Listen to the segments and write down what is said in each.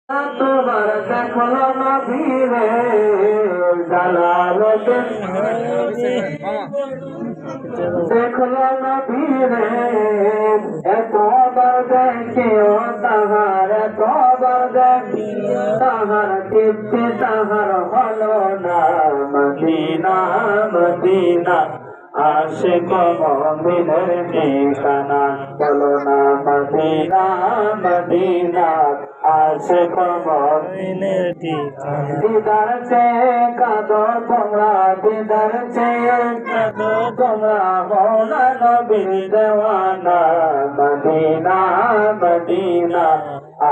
তোমার দেখলো নবীরে জালালুদ্দিন দেখলো নবীরে এতবার দেখিও তাহার এতবার দেখি তাহার তৃপ্তি তাহার হলো না মদিনা মদিনা আশিক মুমিনের ঠিকানা বলো না মদিনা মদিনা আশিক মুমিনের ঠিকানা দিদার চেয়ে কাঁদো তোমরা দিদার চেয়ে কাঁদো তোমরা মৌলা নবীর দেওয়ানা মদিনা মদিনা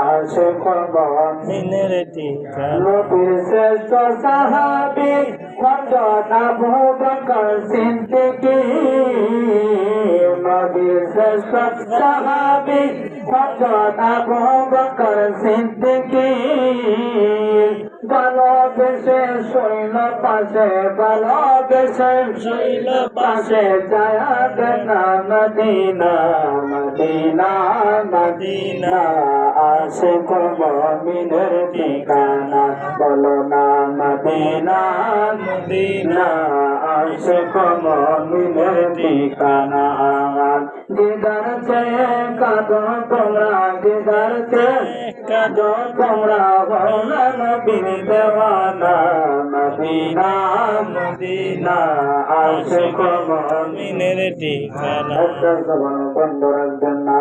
আশিক মুমিনের ঠিকানা নবীর শ্রেষ্ঠ সাহাবী হযরত আবু বকর সিদ্দিকী নবীর শ্রেষ্ঠ সাহাবী হযরত আবু বকর সিদ্দিকী ভালোবেসে শৈল পাশে ভালোবেসে শৈল পাশে যায় না মদিনা মদিনা মদিনা আশিক মুমিনের ঠিকানা বলো না মদিনা মদিনা আশিক মুমিনের ঠিকানা দিদার চেয়ে কাঁদো তোমরা দিদার চেয়ে কাঁদো তোমরা মৌলা নবীর দেওয়ানা মদিনা মদিনা আশিক মুমিনের ঠিকানা। বন্ধ রাখবেন না।